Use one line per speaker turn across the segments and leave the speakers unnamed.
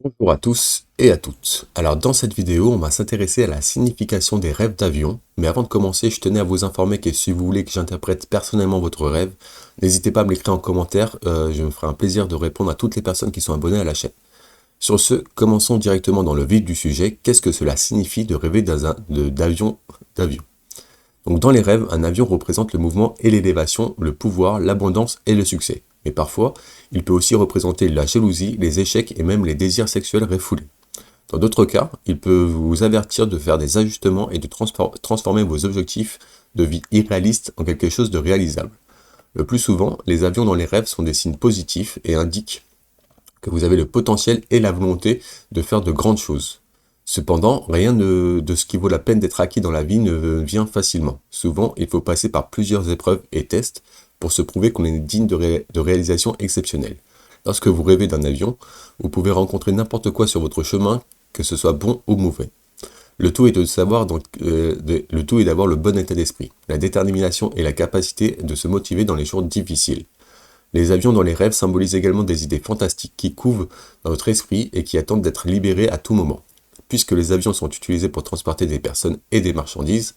Bonjour à tous et à toutes. Alors dans cette vidéo, on va s'intéresser à la signification des rêves d'avion. Mais avant de commencer, je tenais à vous informer que si vous voulez que j'interprète personnellement votre rêve, n'hésitez pas à me l'écrire en commentaire. Je me ferai un plaisir de répondre à toutes les personnes qui sont abonnées à la chaîne. Sur ce, commençons directement dans le vif du sujet. Qu'est-ce que cela signifie de rêver d'avion? Donc dans les rêves, un avion représente le mouvement et l'élévation, le pouvoir, l'abondance et le succès. Mais parfois, il peut aussi représenter la jalousie, les échecs et même les désirs sexuels refoulés. Dans d'autres cas, il peut vous avertir de faire des ajustements et de transformer vos objectifs de vie irréalistes en quelque chose de réalisable. Le plus souvent, les avions dans les rêves sont des signes positifs et indiquent que vous avez le potentiel et la volonté de faire de grandes choses. Cependant, rien de ce qui vaut la peine d'être acquis dans la vie ne vient facilement. Souvent, il faut passer par plusieurs épreuves et tests pour se prouver qu'on est digne de réalisations exceptionnelles. Lorsque vous rêvez d'un avion, vous pouvez rencontrer n'importe quoi sur votre chemin, que ce soit bon ou mauvais. Le tout est le tout est d'avoir le bon état d'esprit, la détermination et la capacité de se motiver dans les jours difficiles. Les avions dans les rêves symbolisent également des idées fantastiques qui couvent dans votre esprit et qui attendent d'être libérées à tout moment. Puisque les avions sont utilisés pour transporter des personnes et des marchandises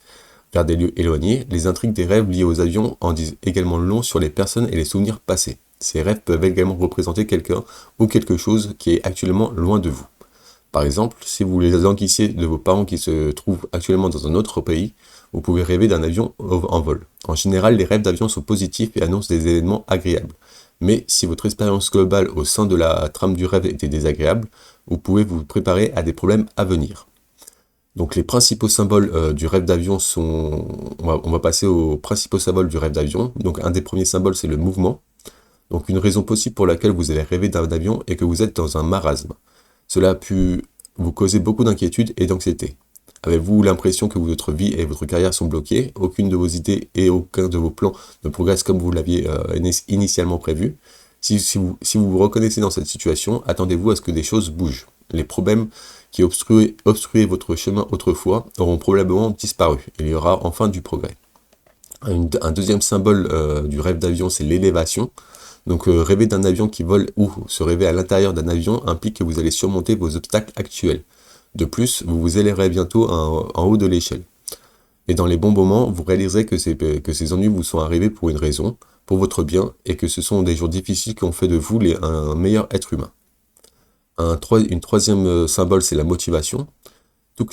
vers des lieux éloignés, les intrigues des rêves liés aux avions en disent également long sur les personnes et les souvenirs passés. Ces rêves peuvent également représenter quelqu'un ou quelque chose qui est actuellement loin de vous. Par exemple, si vous les enquissiez de vos parents qui se trouvent actuellement dans un autre pays, vous pouvez rêver d'un avion en vol. En général, les rêves d'avion sont positifs et annoncent des événements agréables. Mais si votre expérience globale au sein de la trame du rêve était désagréable, vous pouvez vous préparer à des problèmes à venir. Donc les principaux symboles du rêve d'avion sont... On va passer aux principaux symboles du rêve d'avion. Donc un des premiers symboles, c'est le mouvement. Donc une raison possible pour laquelle vous allez rêver d'un avion est que vous êtes dans un marasme. Cela a pu vous causer beaucoup d'inquiétude et d'anxiété. Avez-vous l'impression que votre vie et votre carrière sont bloquées? Aucune de vos idées et aucun de vos plans ne progresse comme vous l'aviez initialement prévu. Si vous reconnaissez dans cette situation, attendez-vous à ce que des choses bougent. Les problèmes qui obstruaient votre chemin autrefois auront probablement disparu. Il y aura enfin du progrès. Un deuxième symbole du rêve d'avion, c'est l'élévation. Donc rêver d'un avion qui vole ou se rêver à l'intérieur d'un avion implique que vous allez surmonter vos obstacles actuels. De plus, vous vous élèverez bientôt en haut de l'échelle. Et dans les bons moments, vous réaliserez que ces ennuis vous sont arrivés pour une raison, pour votre bien, et que ce sont des jours difficiles qui ont fait de vous un meilleur être humain. Une troisième symbole, c'est la motivation. Tout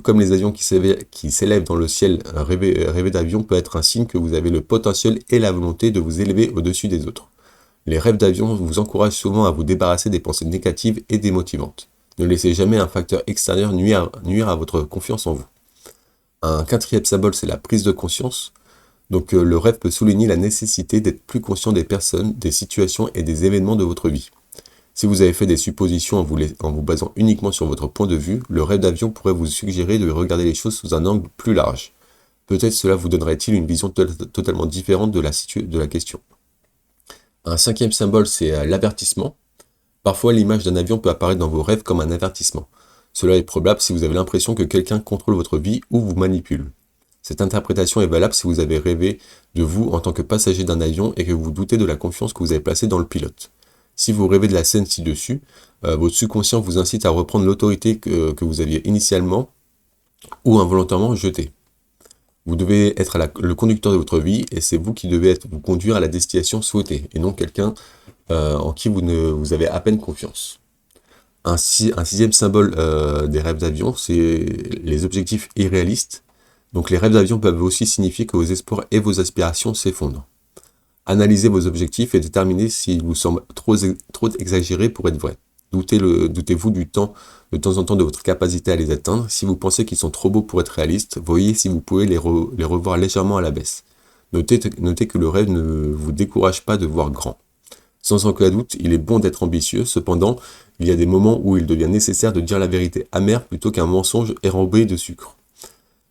comme les avions qui s'élèvent dans le ciel, rêver d'avion peut être un signe que vous avez le potentiel et la volonté de vous élever au-dessus des autres. Les rêves d'avion vous encouragent souvent à vous débarrasser des pensées négatives et démotivantes. Ne laissez jamais un facteur extérieur nuire à votre confiance en vous. Un quatrième symbole, c'est la prise de conscience. Donc le rêve peut souligner la nécessité d'être plus conscient des personnes, des situations et des événements de votre vie. Si vous avez fait des suppositions en vous basant uniquement sur votre point de vue, le rêve d'avion pourrait vous suggérer de regarder les choses sous un angle plus large. Peut-être cela vous donnerait-il une vision totalement différente de la question. Un cinquième symbole, c'est l'avertissement. Parfois, l'image d'un avion peut apparaître dans vos rêves comme un avertissement. Cela est probable si vous avez l'impression que quelqu'un contrôle votre vie ou vous manipule. Cette interprétation est valable si vous avez rêvé de vous en tant que passager d'un avion et que vous doutez de la confiance que vous avez placée dans le pilote. Si vous rêvez de la scène ci-dessus, votre subconscient vous incite à reprendre l'autorité que vous aviez initialement ou involontairement jetée. Vous devez être le conducteur de votre vie et c'est vous qui devez vous conduire à la destination souhaitée et non quelqu'un en qui vous avez à peine confiance. Un sixième symbole des rêves d'avion, c'est les objectifs irréalistes. Donc les rêves d'avion peuvent aussi signifier que vos espoirs et vos aspirations s'effondrent. Analysez vos objectifs et déterminez s'ils vous semblent trop exagérés pour être vrais. Doutez-vous de temps en temps de votre capacité à les atteindre. Si vous pensez qu'ils sont trop beaux pour être réalistes, voyez si vous pouvez les revoir légèrement à la baisse. Notez que le rêve ne vous décourage pas de voir grand. Sans aucun doute, il est bon d'être ambitieux, cependant, il y a des moments où il devient nécessaire de dire la vérité amère plutôt qu'un mensonge enrobé de sucre.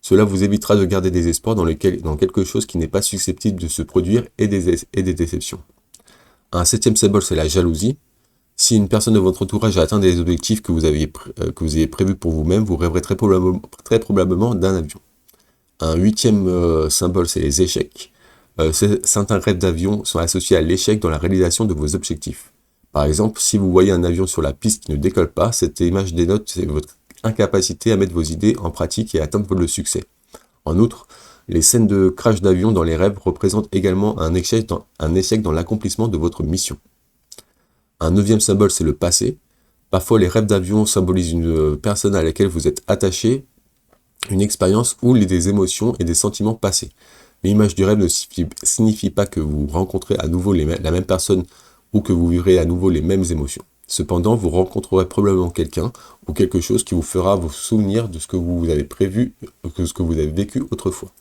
Cela vous évitera de garder des espoirs dans quelque chose qui n'est pas susceptible de se produire et des déceptions. Un septième symbole, c'est la jalousie. Si une personne de votre entourage a atteint des objectifs que vous aviez prévus pour vous-même, vous rêverez très probablement d'un avion. Un huitième symbole, c'est les échecs. Certains rêves d'avion sont associés à l'échec dans la réalisation de vos objectifs. Par exemple, si vous voyez un avion sur la piste qui ne décolle pas, cette image dénote votre incapacité à mettre vos idées en pratique et à atteindre le succès. En outre, les scènes de crash d'avion dans les rêves représentent également un échec dans l'accomplissement de votre mission. Un neuvième symbole, c'est le passé. Parfois, les rêves d'avion symbolisent une personne à laquelle vous êtes attaché, une expérience ou des émotions et des sentiments passés. L'image du rêve ne signifie pas que vous rencontrez à nouveau la même personne ou que vous vivrez à nouveau les mêmes émotions. Cependant, vous rencontrerez probablement quelqu'un ou quelque chose qui vous fera vous souvenir de ce que vous avez prévu, de ce que vous avez vécu autrefois.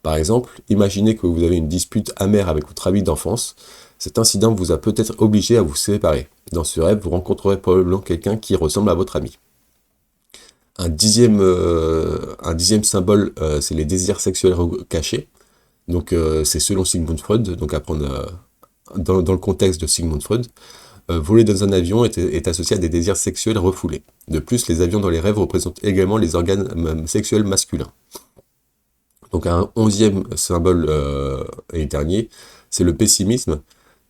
Par exemple, imaginez que vous avez une dispute amère avec votre ami d'enfance. Cet incident vous a peut-être obligé à vous séparer. Dans ce rêve, vous rencontrerez probablement quelqu'un qui ressemble à votre ami. Un dixième symbole, c'est les désirs sexuels cachés. Donc, c'est selon Sigmund Freud, donc à prendre dans le contexte de Sigmund Freud. Voler dans un avion est associé à des désirs sexuels refoulés. De plus, les avions dans les rêves représentent également les organes sexuels masculins. Donc un 11e symbole et dernier, c'est le pessimisme.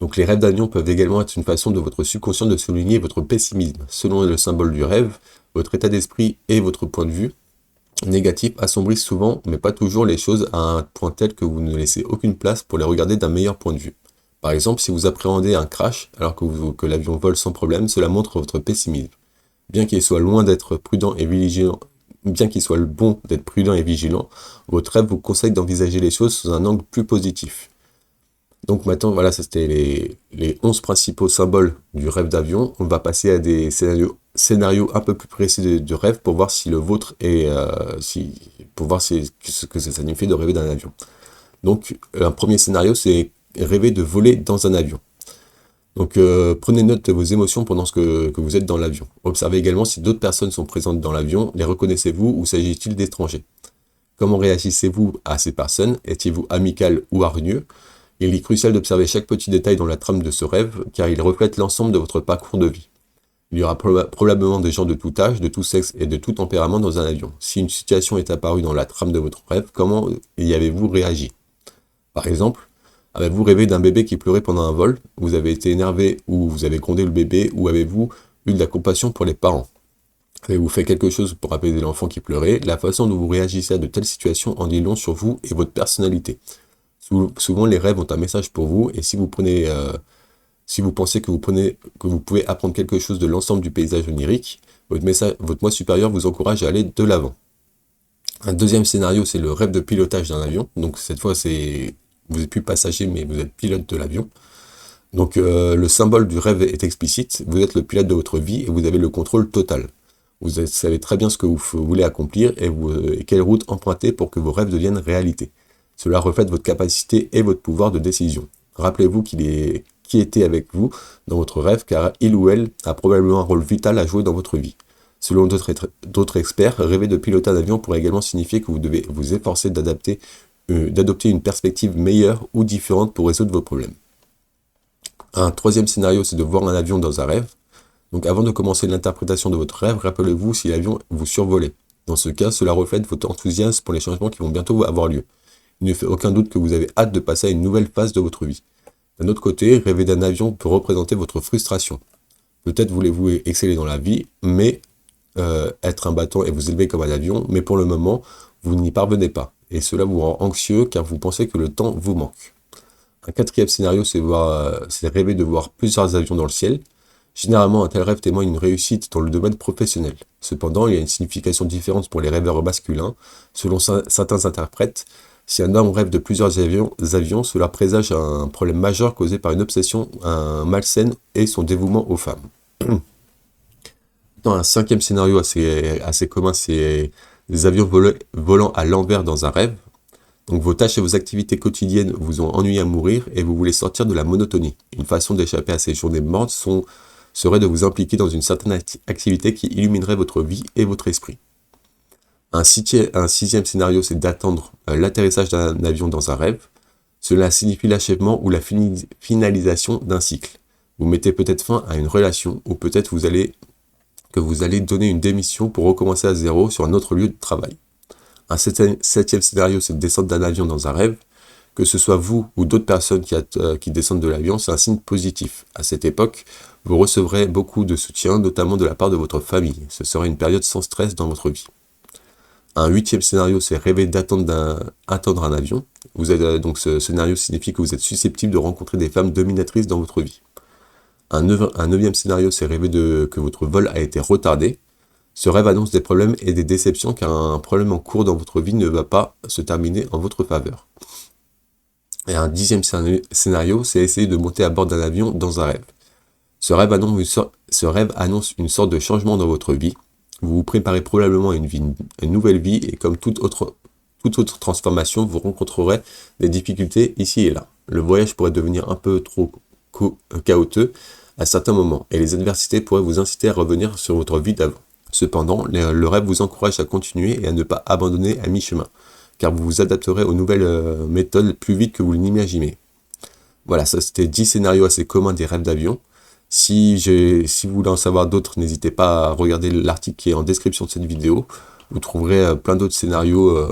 Donc les rêves d'avion peuvent également être une façon de votre subconscient de souligner votre pessimisme. Selon le symbole du rêve, votre état d'esprit et votre point de vue négatif assombrissent souvent, mais pas toujours, les choses à un point tel que vous ne laissez aucune place pour les regarder d'un meilleur point de vue. Par exemple, si vous appréhendez un crash alors que l'avion vole sans problème, cela montre votre pessimisme. Bien qu'il soit loin d'être prudent et vigilant, bien qu'il soit bon d'être prudent et vigilant, votre rêve vous conseille d'envisager les choses sous un angle plus positif. Donc maintenant, voilà, ça c'était les 11 principaux symboles du rêve d'avion. On va passer à des scénarios un peu plus précis de rêve pour voir si le vôtre est, pour voir ce que ça signifie de rêver d'un avion. Donc, un premier scénario, c'est rêver de voler dans un avion. Donc, prenez note de vos émotions pendant que vous êtes dans l'avion. Observez également si d'autres personnes sont présentes dans l'avion. Les reconnaissez-vous ou s'agit-il d'étrangers? Comment réagissez-vous à ces personnes? Étiez-vous amical ou hargneux? Il est crucial d'observer chaque petit détail dans la trame de ce rêve, car il reflète l'ensemble de votre parcours de vie. Il y aura probablement des gens de tout âge, de tout sexe et de tout tempérament dans un avion. Si une situation est apparue dans la trame de votre rêve, comment y avez-vous réagi? Par exemple, avez-vous rêvé d'un bébé qui pleurait pendant un vol? Vous avez été énervé ou vous avez grondé le bébé? Ou avez-vous eu de la compassion pour les parents? Avez-vous fait quelque chose pour apaiser l'enfant qui pleurait? La façon dont vous réagissez à de telles situations en dit long sur vous et votre personnalité. Souvent, les rêves ont un message pour vous, et si vous pensez que vous pouvez apprendre quelque chose de l'ensemble du paysage onirique, votre moi supérieur vous encourage à aller de l'avant. Un deuxième scénario, c'est le rêve de pilotage d'un avion. Donc cette fois, vous n'êtes plus passager, mais vous êtes pilote de l'avion. Donc le symbole du rêve est explicite. Vous êtes le pilote de votre vie et vous avez le contrôle total. Vous savez très bien ce que vous voulez accomplir et quelle route emprunter pour que vos rêves deviennent réalité. Cela reflète votre capacité et votre pouvoir de décision. Rappelez-vous qui était avec vous dans votre rêve, car il ou elle a probablement un rôle vital à jouer dans votre vie. Selon d'autres experts, rêver de piloter un avion pourrait également signifier que vous devez vous efforcer d'adopter une perspective meilleure ou différente pour résoudre vos problèmes. Un troisième scénario, c'est de voir un avion dans un rêve. Donc avant de commencer l'interprétation de votre rêve, rappelez-vous si l'avion vous survolait. Dans ce cas, cela reflète votre enthousiasme pour les changements qui vont bientôt avoir lieu. Il ne fait aucun doute que vous avez hâte de passer à une nouvelle phase de votre vie. D'un autre côté, rêver d'un avion peut représenter votre frustration. Peut-être voulez-vous exceller dans la vie, mais être un bâton et vous élever comme un avion, mais pour le moment, vous n'y parvenez pas. Et cela vous rend anxieux car vous pensez que le temps vous manque. Un quatrième scénario, c'est rêver de voir plusieurs avions dans le ciel. Généralement, un tel rêve témoigne d'une réussite dans le domaine professionnel. Cependant, il y a une signification différente pour les rêveurs masculins. Selon certains interprètes, si un homme rêve de plusieurs avions, cela présage un problème majeur causé par une obsession malsaine et son dévouement aux femmes. Dans un cinquième scénario assez commun, c'est des avions volant à l'envers dans un rêve. Donc vos tâches et vos activités quotidiennes vous ont ennuyé à mourir et vous voulez sortir de la monotonie. Une façon d'échapper à ces journées mortes serait de vous impliquer dans une certaine activité qui illuminerait votre vie et votre esprit. Un sixième scénario, c'est d'attendre l'atterrissage d'un avion dans un rêve. Cela signifie l'achèvement ou la finalisation d'un cycle. Vous mettez peut-être fin à une relation, ou peut-être que vous allez donner une démission pour recommencer à zéro sur un autre lieu de travail. Un septième scénario, c'est de descendre d'un avion dans un rêve. Que ce soit vous ou d'autres personnes qui descendent de l'avion, c'est un signe positif. À cette époque, vous recevrez beaucoup de soutien, notamment de la part de votre famille. Ce sera une période sans stress dans votre vie. Un huitième scénario, c'est rêver attendre un avion. Donc ce scénario signifie que vous êtes susceptible de rencontrer des femmes dominatrices dans votre vie. Un neuvième scénario, c'est rêver que votre vol a été retardé. Ce rêve annonce des problèmes et des déceptions car un problème en cours dans votre vie ne va pas se terminer en votre faveur. Et un dixième scénario, c'est essayer de monter à bord d'un avion dans un rêve. Ce rêve annonce une sorte de changement dans votre vie. Vous vous préparez probablement à une nouvelle vie et comme toute autre transformation, vous rencontrerez des difficultés ici et là. Le voyage pourrait devenir un peu trop chaotique à certains moments et les adversités pourraient vous inciter à revenir sur votre vie d'avant. Cependant, le rêve vous encourage à continuer et à ne pas abandonner à mi-chemin, car vous vous adapterez aux nouvelles méthodes plus vite que vous l'imaginez. Voilà, ça c'était 10 scénarios assez communs des rêves d'avion. Si vous voulez en savoir d'autres, n'hésitez pas à regarder l'article qui est en description de cette vidéo. Vous trouverez plein d'autres scénarios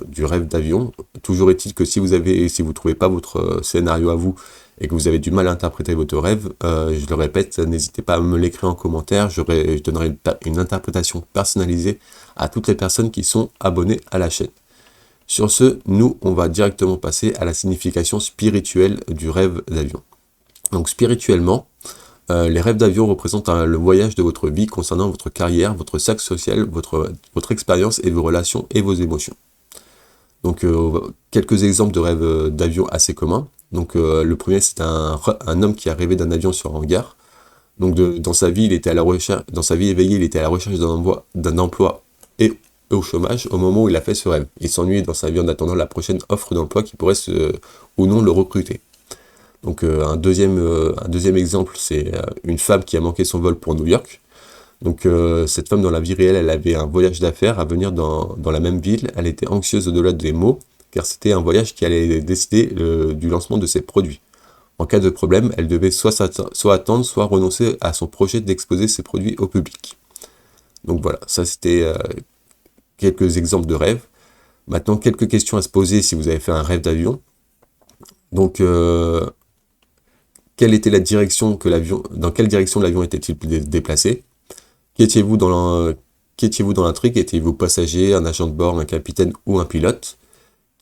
du rêve d'avion. Toujours est-il que si vous ne trouvez pas votre scénario à vous et que vous avez du mal à interpréter votre rêve, je le répète, n'hésitez pas à me l'écrire en commentaire. Je donnerai une interprétation personnalisée à toutes les personnes qui sont abonnées à la chaîne. Sur ce, nous, on va directement passer à la signification spirituelle du rêve d'avion. Donc spirituellement, les rêves d'avion représentent le voyage de votre vie concernant votre carrière, votre cercle social, votre expérience et vos relations et vos émotions. Donc quelques exemples de rêves d'avion assez communs. Donc le premier, c'est un homme qui a rêvé d'un avion sur un hangar. Donc dans sa vie éveillée, il était à la recherche d'un emploi et au chômage au moment où il a fait ce rêve. Il s'ennuyait dans sa vie en attendant la prochaine offre d'emploi qui pourrait ou non le recruter. Donc un deuxième exemple, c'est une femme qui a manqué son vol pour New York. Donc cette femme dans la vie réelle, elle avait un voyage d'affaires à venir dans la même ville. Elle était anxieuse au-delà des mots, car c'était un voyage qui allait décider du lancement de ses produits. En cas de problème, elle devait soit attendre, soit renoncer à son projet d'exposer ses produits au public. Donc voilà, ça c'était quelques exemples de rêves. Maintenant, quelques questions à se poser si vous avez fait un rêve d'avion. Donc quelle était la direction dans quelle direction l'avion était-il déplacé? Qui étiez-vous dans l'intrigue? Étiez-vous passager, un agent de bord, un capitaine ou un pilote?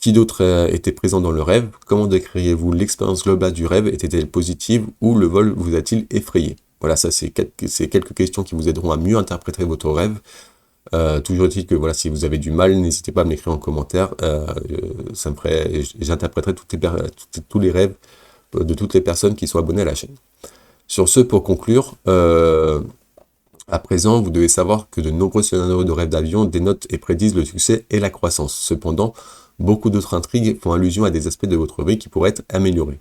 Qui d'autre était présent dans le rêve? Comment décririez-vous l'expérience globale du rêve? Était-elle positive ou le vol vous a-t-il effrayé? Voilà, ça c'est quelques questions qui vous aideront à mieux interpréter votre rêve. Toujours est-il que voilà, si vous avez du mal, n'hésitez pas à me l'écrire en commentaire. J'interpréterai tous les rêves de toutes les personnes qui sont abonnées à la chaîne. Sur ce, pour conclure, à présent, vous devez savoir que de nombreux scénarios de rêves d'avion dénotent et prédisent le succès et la croissance. Cependant, beaucoup d'autres intrigues font allusion à des aspects de votre vie qui pourraient être améliorés.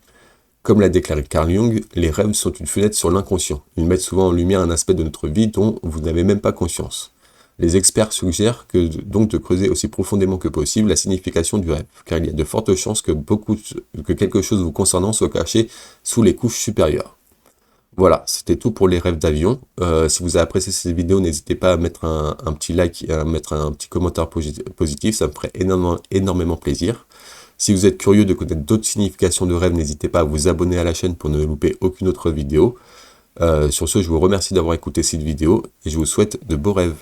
Comme l'a déclaré Carl Jung, les rêves sont une fenêtre sur l'inconscient. Ils mettent souvent en lumière un aspect de notre vie dont vous n'avez même pas conscience. Les experts suggèrent donc de creuser aussi profondément que possible la signification du rêve, car il y a de fortes chances que quelque chose vous concernant soit caché sous les couches supérieures. Voilà, c'était tout pour les rêves d'avion. Si vous avez apprécié cette vidéo, n'hésitez pas à mettre un petit like et à mettre un petit commentaire positif, ça me ferait énormément plaisir. Si vous êtes curieux de connaître d'autres significations de rêves, n'hésitez pas à vous abonner à la chaîne pour ne louper aucune autre vidéo. Sur ce, je vous remercie d'avoir écouté cette vidéo et je vous souhaite de beaux rêves.